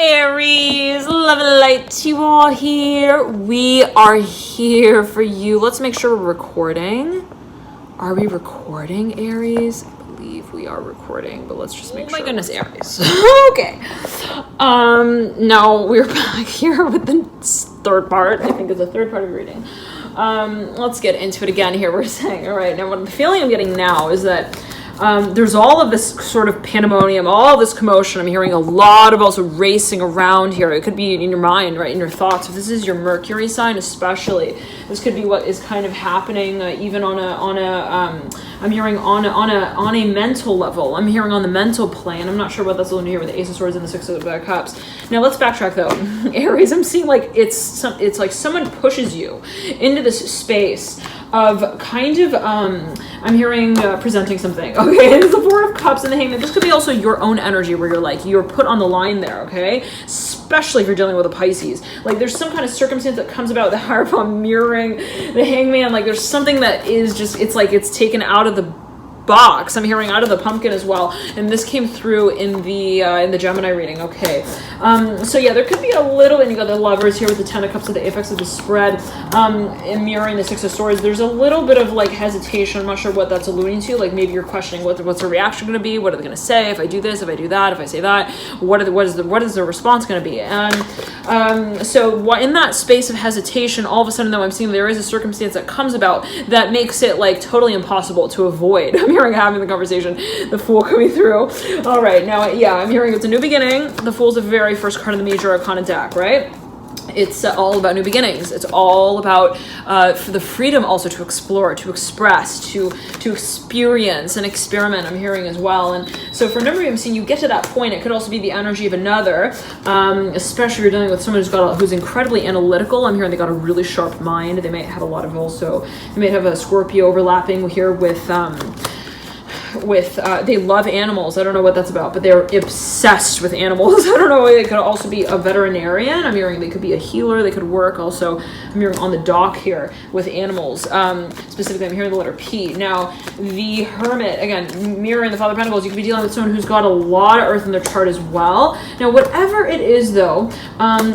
Aries, love and light, you all here. We are here for you. Let's make sure we're recording. Are we recording, Aries? I believe we are recording, but let's just make sure. Oh my goodness, Aries. Okay. Now we're back here with the third part. I think it's the third part of reading. Let's get into it again here. We're saying, all right, now what the feeling I'm getting now is that there's all of this sort of pandemonium, all this commotion. I'm hearing a lot of also racing around here. It could be in your mind, right, in your thoughts. If this is your Mercury sign, especially, this could be what is kind of happening even I'm hearing on a mental level. I'm hearing on the mental plane. I'm not sure what that's going to hear with the Ace of Swords and the Six of Cups. Now let's backtrack though. Aries, I'm seeing like it's like someone pushes you into this space of kind of I'm hearing presenting something. Okay, it's the Four of Cups and the Hangman. This could be also your own energy where you're put on the line there. Okay, especially if you're dealing with a Pisces. Like there's some kind of circumstance that comes about, the Hierophant mirroring the Hangman. Like there's something that is just, it's like it's taken out of the box. I'm hearing out of the pumpkin as well, and this came through in the Gemini reading. Okay, so yeah, there could be a little, and you got the Lovers here with the Ten of Cups at the apex of the spread, and mirroring the Six of Swords. There's a little bit of like hesitation. I'm not sure what that's alluding to. Like maybe you're questioning what's the reaction going to be. What are they going to say if I do this? If I do that? If I say that? What is the response going to be? And so in that space of hesitation, all of a sudden though, I'm seeing there is a circumstance that comes about that makes it like totally impossible to avoid. I'm hearing having the conversation, the Fool coming through. All right, now, yeah, I'm hearing it's a new beginning. The Fool's the very first card in the Major Arcana deck, right? It's all about new beginnings. It's all about for the freedom also to explore, to express, to experience and experiment. I'm hearing as well. And so for a number of you, I'm seeing you get to that point. It could also be the energy of another, especially if you're dealing with someone who's incredibly analytical. I'm hearing they got a really sharp mind. They might have a lot of they might have a Scorpio overlapping here with they love animals. I don't know what that's about, but they're obsessed with animals. I don't know. It could also be a veterinarian. I'm hearing they could be a healer. They could work also. I'm hearing on the dock here with animals. Specifically, I'm hearing the letter P. Now, the Hermit, again, mirroring the Father of Pentacles, you could be dealing with someone who's got a lot of earth in their chart as well. Now, whatever it is, though,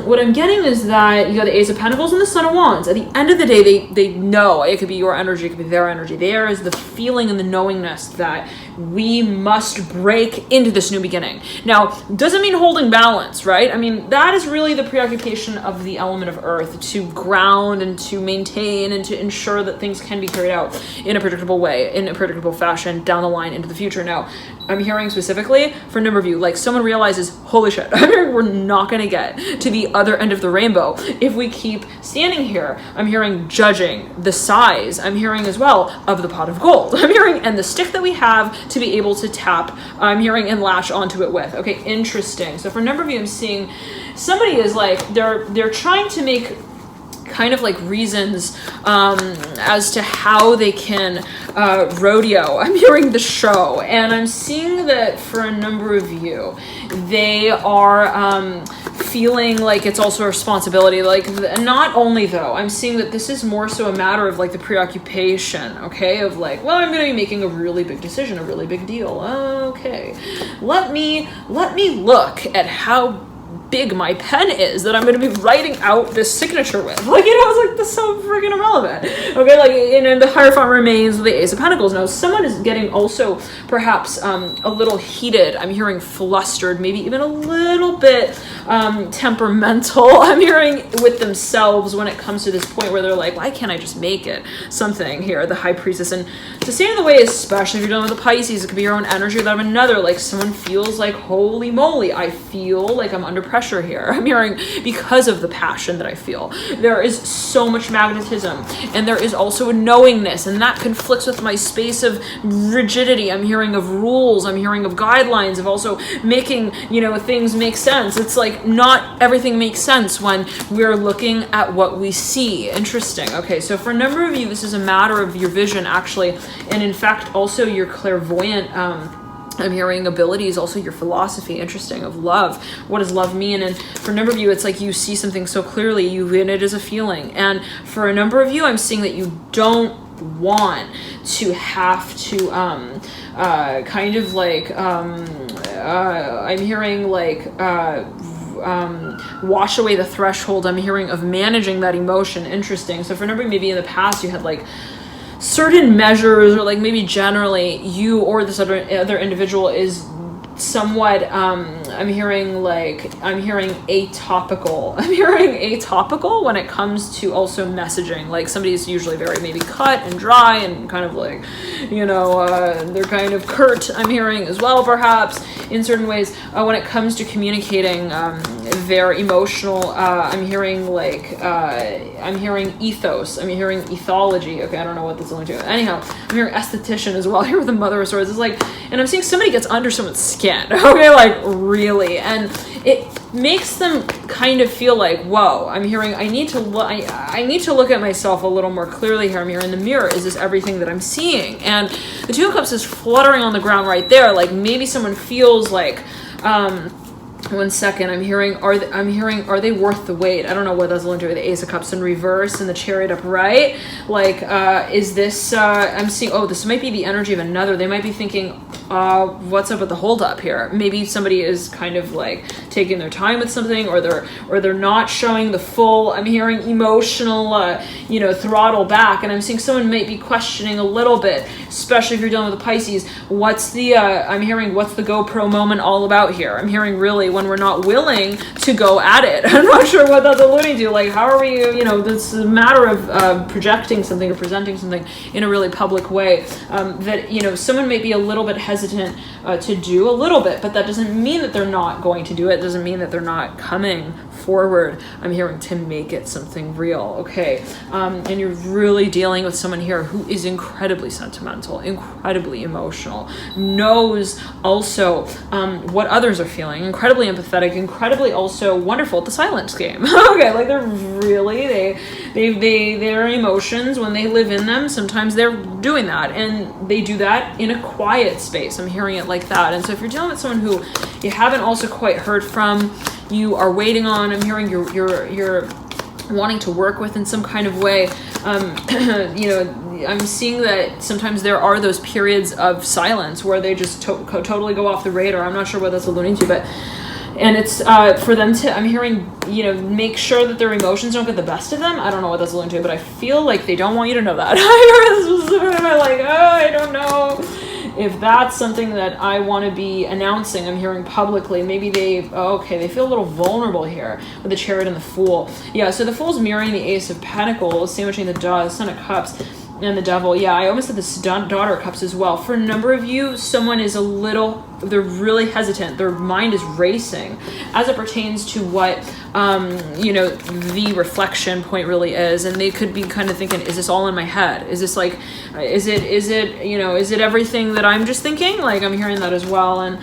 what I'm getting is that you got the Ace of Pentacles and the Son of Wands. At the end of the day, they know. It could be your energy. It could be their energy. There is the feeling and the knowingness that we must break into this new beginning. Now, doesn't mean holding balance, right? I mean, that is really the preoccupation of the element of earth, to ground and to maintain and to ensure that things can be carried out in a predictable way, in a predictable fashion down the line into the future. Now, I'm hearing specifically for a number of you, like someone realizes, holy shit, I'm hearing we're not going to get to the other end of the rainbow if we keep standing here. I'm hearing judging the size. I'm hearing as well of the pot of gold. I'm hearing, and the stick that we have to be able to tap, I'm hearing, and latch onto it with. Okay, interesting. So for a number of you, I'm seeing somebody is like, they're trying to make kind of like reasons as to how they can rodeo. I'm hearing the show, and I'm seeing that for a number of you, they are feeling like it's also a responsibility. Like, not only though, I'm seeing that this is more so a matter of like the preoccupation, okay, of like, well, I'm going to be making a really big decision, a really big deal. Okay, let me look at how big my pen is that I'm going to be writing out this signature with. Like, you know, it's like, this is so freaking irrelevant. Okay, like, and the Hierophant remains with the Ace of Pentacles. Now, someone is getting also perhaps a little heated. I'm hearing flustered, maybe even a little bit temperamental. I'm hearing with themselves when it comes to this point where they're like, why can't I just make it something here, the High Priestess. And to stand in the way, especially if you're dealing with a Pisces, it could be your own energy or that of another. Like, someone feels like, holy moly, I feel like I'm under pressure here. I'm hearing because of the passion that I feel. There is so much magnetism, and there is also a knowingness, and that conflicts with my space of rigidity. I'm hearing of rules. I'm hearing of guidelines, of also making, you know, things make sense. It's like not everything makes sense when we're looking at what we see. Interesting. Okay, so for a number of you, this is a matter of your vision, actually, and in fact, also your clairvoyant I'm hearing abilities, also your philosophy, interesting, of love. What does love mean? And for a number of you, it's like you see something so clearly, and it is a feeling. And for a number of you, I'm seeing that you don't want to have to kind of like I'm hearing like wash away the threshold, I'm hearing, of managing that emotion. Interesting. So for number, maybe in the past you had like certain measures, or like maybe generally you or this other individual is somewhat I'm hearing atopical. I'm hearing atopical when it comes to also messaging. Like somebody's usually very maybe cut and dry and kind of like, they're kind of curt, I'm hearing as well, perhaps in certain ways when it comes to communicating their emotional I'm hearing ethos, I'm hearing ethology. Okay, I don't know what that's going to. Anyhow, I'm hearing esthetician as well here with the Mother of Swords. It's like, and I'm seeing somebody gets under someone's skin. Okay, like really, and it makes them kind of feel like, whoa, I'm hearing I need to look at myself a little more clearly here. I'm hearing the mirror. Is this everything that I'm seeing? And the Two of Cups is fluttering on the ground right there. Like maybe someone feels like, one second, I'm hearing, are they worth the wait? I don't know what that's going to do. The Ace of Cups in reverse and the Chariot upright. Like, is this, I'm seeing, this might be the energy of another. They might be thinking, what's up with the hold up here? Maybe somebody is kind of like taking their time with something, or they're not showing the full, I'm hearing emotional, throttle back. And I'm seeing someone might be questioning a little bit, especially if you're dealing with a Pisces. What's the GoPro moment all about here? I'm hearing really when we're not willing to go at it. I'm not sure what that's alluding to. Like, how are we, this is a matter of projecting something or presenting something in a really public way that, someone may be a little bit hesitant to do a little bit, but that doesn't mean that they're not going to do it. It doesn't mean that they're not coming forward. I'm hearing to make it something real. Okay. And you're really dealing with someone here who is incredibly sentimental, incredibly emotional, knows also what others are feeling, incredibly empathetic, incredibly also wonderful at the silence game. Okay, like they're really, their emotions, when they live in them, sometimes they're doing that, and they do that in a quiet space. I'm hearing it like that. And so if you're dealing with someone who you haven't also quite heard from, you are waiting on, I'm hearing you're wanting to work with in some kind of way, I'm seeing that sometimes there are those periods of silence where they just totally go off the radar. I'm not sure what that's alluding to, and it's for them to, I'm hearing, make sure that their emotions don't get the best of them. I don't know what that's alluding to, but I feel like they don't want you to know that. I'm like, I don't know if that's something that I want to be announcing. I'm hearing publicly. Maybe they feel a little vulnerable here with the Chariot and the Fool. Yeah, so the Fool's mirroring the Ace of Pentacles, sandwiching the Son of Cups and the Devil. Yeah, I almost said the Daughter of Cups as well. For a number of you, someone is they're really hesitant. Their mind is racing as it pertains to what, the reflection point really is. And they could be kind of thinking, is this all in my head? Is this like, is it everything that I'm just thinking? Like, I'm hearing that as well. And,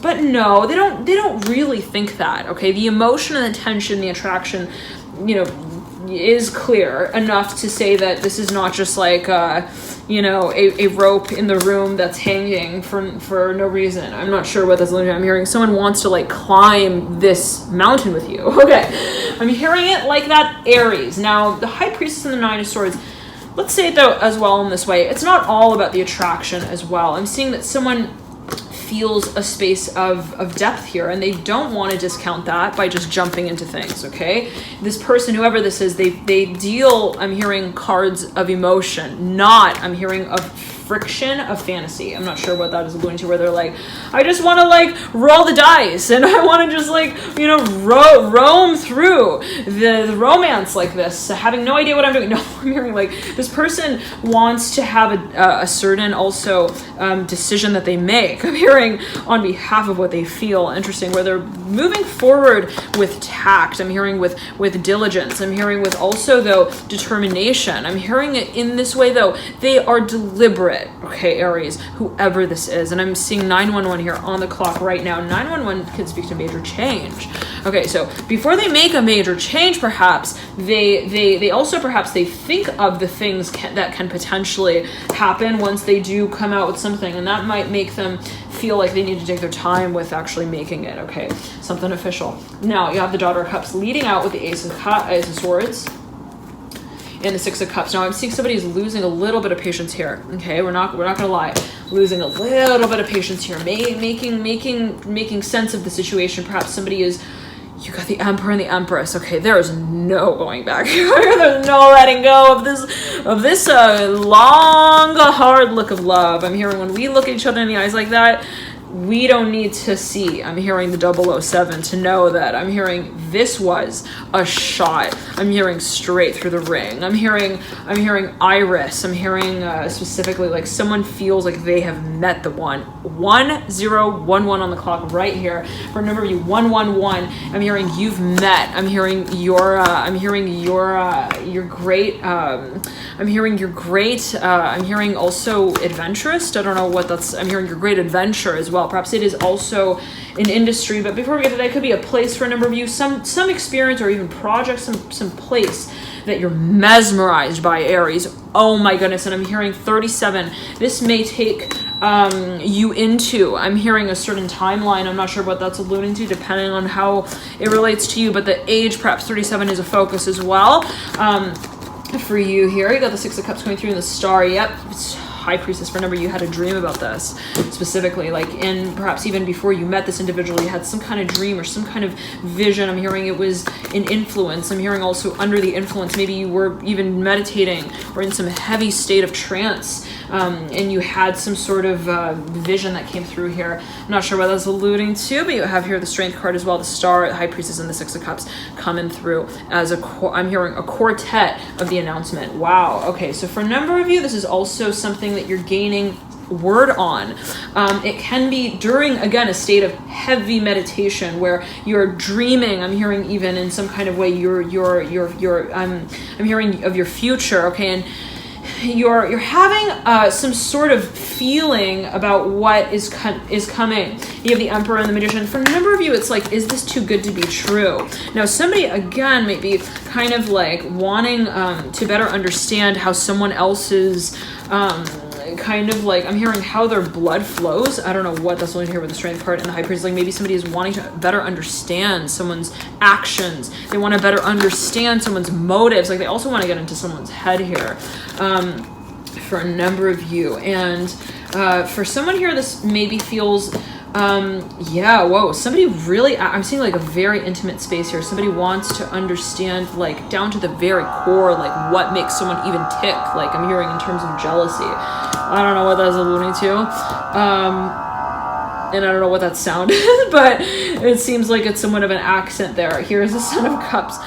but no, they don't really think that. Okay. The emotion and the tension, the attraction, is clear enough to say that this is not just like a rope in the room that's hanging for no reason. I'm not sure what that's alluding to. I'm hearing someone wants to like climb this mountain with you. Okay, I'm hearing it like that, Aries. Now the High Priestess and the Nine of Swords, let's say it though as well in this way, it's not all about the attraction as well. I'm seeing that someone feels a space of depth here, and they don't want to discount that by just jumping into things. Okay, this person, whoever this is, they deal, I'm hearing cards of emotion, not, I'm hearing of friction of fantasy. I'm not sure what that is alluding to, where they're like, I just want to like roll the dice and I want to just like, roam through the romance like this, having no idea what I'm doing. No, I'm hearing like this person wants to have a certain also decision that they make. I'm hearing on behalf of what they feel. Interesting, where they're moving forward with tact. I'm hearing with diligence. I'm hearing with also though determination. I'm hearing it in this way though, they are deliberate. Okay, Aries, whoever this is. And I'm seeing 911 here on the clock right now. 911 can speak to major change. Okay, so before they make a major change, perhaps they also perhaps they think of the things that can potentially happen once they do come out with something, and that might make them feel like they need to take their time with actually making it. Okay, something official. Now you have the Daughter of Cups leading out with the Ace of Swords and the Six of Cups. Now I'm seeing somebody is losing a little bit of patience here. Okay, we're not gonna lie, losing a little bit of patience here, making sense of the situation. Perhaps somebody is You got the Emperor and the Empress. Okay, there is no going back. There's no letting go of this long, hard look of love. I'm hearing when we look at each other in the eyes like that, we don't need to see. I'm hearing the 007 to know that. I'm hearing this was a shot. I'm hearing straight through the ring. I'm hearing iris. I'm hearing specifically like someone feels like they have met the one. 1011 on the clock right here. For a number of you, 111. I'm hearing you've met. I'm hearing your great. I'm hearing you're great. I'm hearing also adventurous. I don't know what that's. I'm hearing your great adventure as well. Perhaps it is also an industry, but before we get to that, it could be a place for a number of you, some experience or even project, some place that you're mesmerized by, Aries. Oh my goodness. And I'm hearing 37. This may take you into, I'm hearing a certain timeline. I'm not sure what that's alluding to, depending on how it relates to you, but the age, perhaps 37 is a focus as well. For you here, you got the Six of Cups coming through in the Star. Yep, it's High Priestess. For a number, you had a dream about this specifically, like in perhaps even before you met this individual, you had some kind of dream or some kind of vision. I'm hearing it was an influence. I'm hearing also under the influence, maybe you were even meditating or in some heavy state of trance, and you had some sort of vision that came through here. I'm not sure what that's alluding to, but you have here the Strength card as well, the Star, High Priestess, and the Six of Cups coming through as I'm hearing a quartet of the announcement. Wow. Okay, so for a number of you, this is also something that you're gaining word on. It can be during, again, a state of heavy meditation where you're dreaming. I'm hearing even in some kind of way I'm hearing of your future. Okay, and you're having some sort of feeling about what is coming. You have the Emperor and the Magician. For a number of you, it's like, is this too good to be true? Now, somebody, again, might be kind of like wanting to better understand how someone else's kind of like, I'm hearing how their blood flows. I don't know what that's only here with the Strength card and the High Priest. Like maybe somebody is wanting to better understand someone's actions. They want to better understand someone's motives. Like they also want to get into someone's head here for a number of you. And for someone here, this maybe feels somebody really, I'm seeing like a very intimate space here. Somebody wants to understand like down to the very core, like what makes someone even tick. Like I'm hearing in terms of jealousy. I don't know what that's alluding to. And I don't know what that sound is, but it seems like it's somewhat of an accent there. Here's the Son of Cups